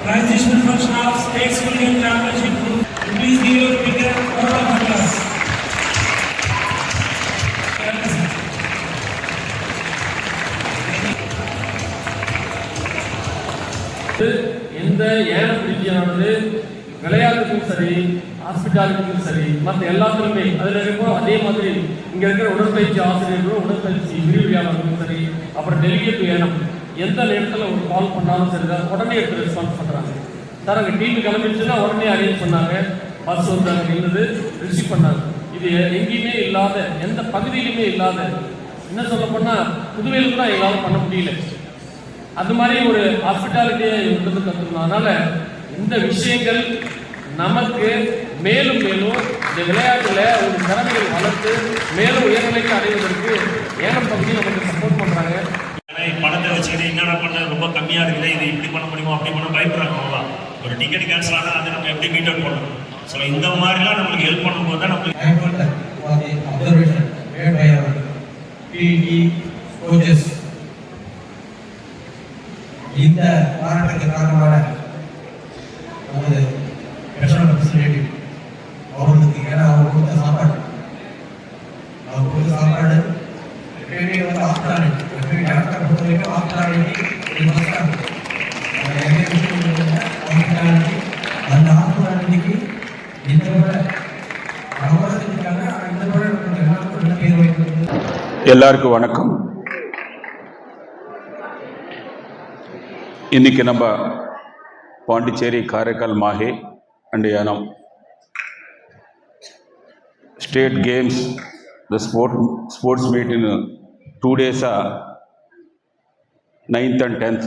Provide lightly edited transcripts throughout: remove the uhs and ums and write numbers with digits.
Transition function of State School Championship Group. Please give your big round of applause. இந்த ஏலம் ரீதியானது விளையாட்டுக்கும் சரி, ஹாஸ்பிட்டாலிட்டிக்கும் சரி, மற்ற எல்லாத்துக்குமே அதில் இருக்கும். அதே மாதிரி இங்கே இருக்கிற உடற்பயிற்சி ஆசிரியர்களும் உடற்பயிற்சி விரிவியாளர்களும் சரி, அப்புறம் டெலிகேட் ஏலம் எந்த நேரத்தில் ஒரு கால் பண்ணாலும் சரி தான் உடனே எடுத்து ரெஸ்பான்ஸ் பண்ணுறாங்க. சார் அங்கே டீம் கிளம்பிடுச்சுன்னா உடனே அரேஞ்ச் பண்ணாங்க, பஸ் வந்து அங்கே நின்றுது ரிசீவ் பண்ணாங்க. இது எங்கேயுமே இல்லாத, எந்த பகுதியிலுமே இல்லாத, என்ன சொல்ல போனால் புதுவையில் கூட எங்களால் பண்ண முடியல. அது மாதிரி ஒரு ஹாஸ்பிட்டாலிட்டியை இருந்து கற்றுக்கணும். அதனால் இந்த விஷயங்கள் நமக்கு மேலும் மேலும் இந்த விளையாட்டில் ஒரு திறமைகள் வளர்த்து மேலும் உயர்நிலைக்கு அடைவதற்கு ஏலம் பகுதி நமக்கு சப்போர்ட் பண்ணுறாங்க. பணத்தை வச்சுக்கிட்டு என்னென்ன பண்ண ரொம்ப கம்மியாக இருக்குது, இது இப்படி பண்ண முடியுமோ அப்படி பண்ண பயப்படுறாங்க. அவ்வளோதான். ஒரு டிக்கெட் கேன்சல் ஆனால் அது நம்ம எப்படி மீட் அவுட் பண்ணணும். ஸோ இந்த மாதிரிலாம் நம்மளுக்கு ஹெல்ப் பண்ணும்போது தான் நம்மளுக்கு இந்த பாராட்டுக்கு காரணமான நமது ரெப்ரசன்டேட்டிவ் அவர்களுக்கு, ஏன்னா அவர் கொடுத்த சாப்பாடு எப்பயுமே வந்து ஆஃப்டானிட்டி, எப்பயுமே டேரக்டாக பொறுத்த வரைக்கும் ஆஃப்டானிட்டி அந்த ஆஃப்டானிட்டிக்கு இந்த முறை அவசரத்துக்காக இந்த முறை பேர் வைக்கிறது. எல்லாருக்கும் வணக்கம். இன்னைக்கு நம்ம Pondicherry, Karaikal, Mahe and Yanam state games the sports meet in 2 days 9th and 10th.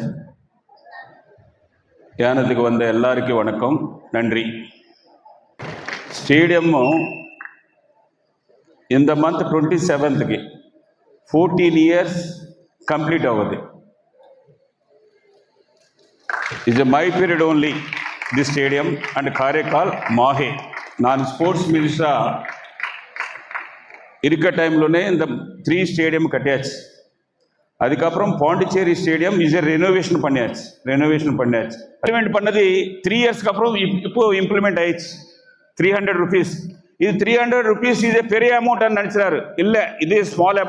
யானத்துக்கு வந்த எல்லாருக்கும் வணக்கம், நன்றி. ஸ்டேடியமும் இந்த மந்த் 27th 14 years కంప్లీట్ అవ్వదు. Is a my period only this stadium and Karaikal, Mahe. நான் ஸ்போர்ட்ஸ் மினிஸ்டராக இருக்க டைம்லோனே இந்த 3 ஸ்டேடியம் கட்டியாச்சு. அதுக்கப்புறம் பாண்டிச்சேரி ஸ்டேடியம் இஸ் ரெனோவேஷன் பண்ணியாச்சு. இம்ப்ளிமெண்ட் பண்ணது 3 இயர்ஸ்க்கு அப்புறம் இப்போ இம்ப்ளிமெண்ட் ஆயிடுச்சு. 300 rupees. இது 300 rupees இது பெரிய அமௌண்ட்னு நினச்சிறாரு. இல்லை, இது ஸ்மால்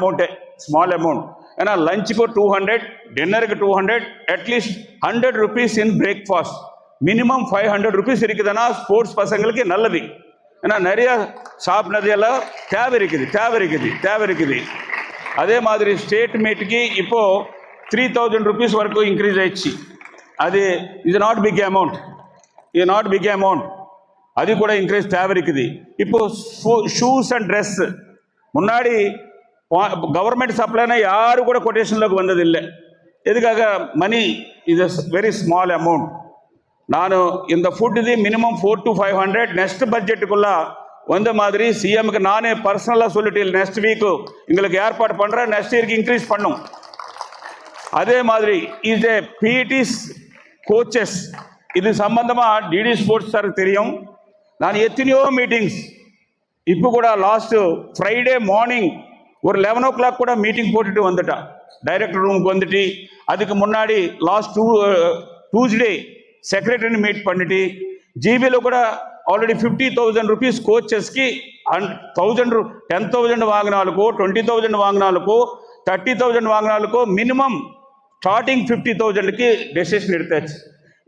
அமௌண்ட். ஏன்னா லஞ்சுக்கு 200, டின்னருக்கு 200, அட்லீஸ்ட் 100 rupees இன் பிரேக்ஃபாஸ்ட், மினிமம் 500 rupees இருக்குதுன்னா ஸ்போர்ட்ஸ் பசங்களுக்கு நல்லது. ஏன்னா நிறைய சாப்பிட்றது எல்லாம் தேவை இருக்குது. அதே மாதிரி ஸ்டேட் மீட்டுக்கு இப்போது 3000 rupees வரைக்கும் இன்க்ரீஸ் ஆயிடுச்சு. அது இது நாட் பிக் அமௌண்ட். அது கூட இன்க்ரீஸ் தேவை இருக்குது. இப்போது ஷூஸ் அண்ட் ட்ரெஸ் முன்னாடி கவர்மெண்ட் சப்ளைனா யாரும் கூட கொட்டேஷனில் வந்ததில்லை. எதுக்காக? Money is very small amount. நான் இந்த ஃபுட் இது மினிமம் 400 to 500 நெக்ஸ்ட் பட்ஜெட்டுக்குள்ள வந்த மாதிரி சிஎம்க்கு நானே பர்சனலாக சொல்லிட்டு நெக்ஸ்ட் வீக்கு எங்களுக்கு ஏற்பாடு பண்ணுறேன், நெக்ஸ்ட் இயருக்கு இன்க்ரீஸ் பண்ணும். அதே மாதிரி இது பிடிஸ் கோச்சஸ் இது சம்பந்தமாக டிடி ஸ்போர்ட்ஸ் சார் தெரியும். நான் எத்தனையோ மீட்டிங்ஸ் இப்போ கூட லாஸ்ட்டு ஃப்ரைடே மார்னிங் ஒரு 11 o'clock கூட மீட்டிங் போட்டுட்டு வந்துட்டான். டைரக்டர் ரூமுக்கு வந்துட்டு அதுக்கு முன்னாடி லாஸ்ட் Tuesday செக்ரட்டரிని மீட் பண்ணிட்டு ஜிபியில் கூட ஆல்ரெடி 50,000 rupees கோச்சஸ்க்கு 10,000 வாங்கினாலுக்கோ 20,000 வாங்கினாலுக்கோ 30,000 வாங்கினாலுக்கோ மினிமம் ஸ்டார்டிங் 50,000க்கு டெசிஷன் எடுத்தாச்சு.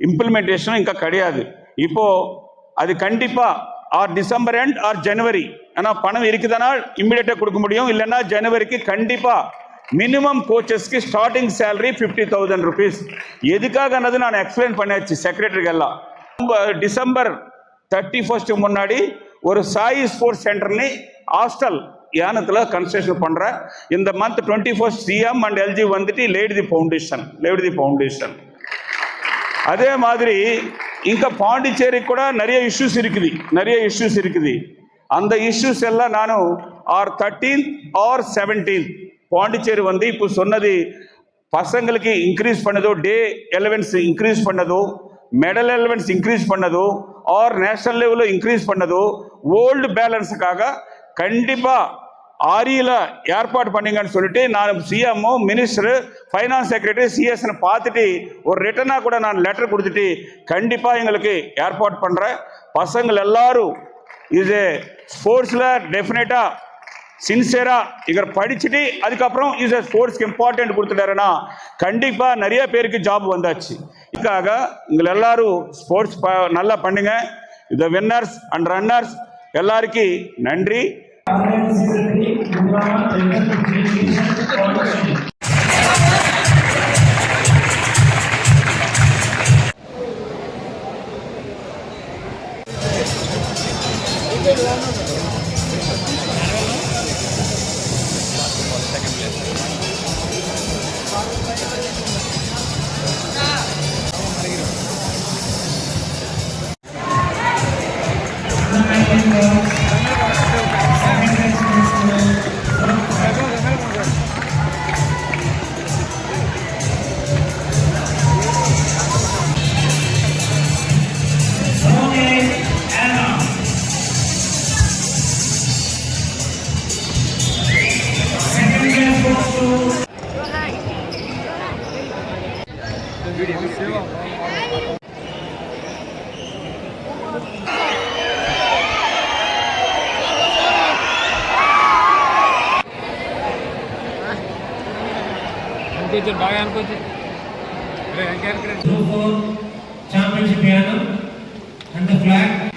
இம்ப்ளிமெண்டேஷனும் ఇంకా கிடையாது. இப்போது அது கண்டிப்பாக ஆர் டிசம்பர் எண்ட் ஆர் ஜனவரி, ஆனால் பணம் இருக்குதுன்னா இம்மிடியேட்டாக கொடுக்க முடியும். இல்லைன்னா ஜனவரிக்கு கண்டிப்பாக மினிமம் கோச்சஸ்க்கு ஸ்டார்டிங் சேலரி 50,000 rupees. எதுக்காகனது நான் எக்ஸ்பிளைன் பண்ணியாச்சு செக்ரட்டரிக்கு எல்லாம். டிசம்பர் 31 முன்னாடி ஒரு சாய் ஸ்போர்ட்ஸ் சென்டர்னு ஹாஸ்டல் யானத்தில் கன்ஸ்ட்ரக்ஷன் பண்ணுறேன். இந்த month 21st CM and LG வந்துட்டு லேட் தி ஃபவுண்டேஷன். அதே மாதிரி ఇంకా பாண்டிச்சேரி கூட நிறைய இஷ்யூஸ் இருக்குது. அந்த இஷ்யூஸ் எல்லாம் நான் R 13th R 17th Pondicherry வந்து இப்போ சொன்னது பசங்களுக்கு இன்க்ரீஸ் பண்ணதோ, டே எலவன்ஸ் இன்க்ரீஸ் பண்ணதோ, மெடல் எலவன்ஸ் இன்க்ரீஸ் பண்ணதோ, ஆர் நேஷனல் லெவலில் இன்க்ரீஸ் பண்ணதோ, ஓல்டு பேலன்ஸுக்காக கண்டிப்பாக ஆரியில் ஏற்பாடு பண்ணீங்கன்னு சொல்லிட்டு நான் சிஎம்ஓ மினிஸ்டர் ஃபைனான்ஸ் செக்ரட்டரி சிஎஸ்ன்னு பார்த்துட்டு ஒரு ரிட்டனாக கூட நான் லெட்டர் கொடுத்துட்டு கண்டிப்பாக எங்களுக்கு ஏற்பாடு பண்ணுறேன். பசங்கள் எல்லாரும் இது ஸ்போர்ட்ஸில் டெஃபினட்டாக சின்சியராக இவர் படிச்சுட்டு அதுக்கப்புறம் இது ஸ்போர்ட்ஸ்க்கு இம்பார்ட்டன்ட் கொடுத்துட்டாருன்னா கண்டிப்பாக நிறைய பேருக்கு ஜாப் வந்தாச்சு. இதுக்காக உங்களை எல்லாரும் ஸ்போர்ட்ஸ் நல்லா பண்ணுங்க. இந்த வின்னர்ஸ் அண்ட் ரன்னர்ஸ் எல்லாருக்கும் நன்றி. బాగా అనుకోవచ్చు Championship Yanam and the flag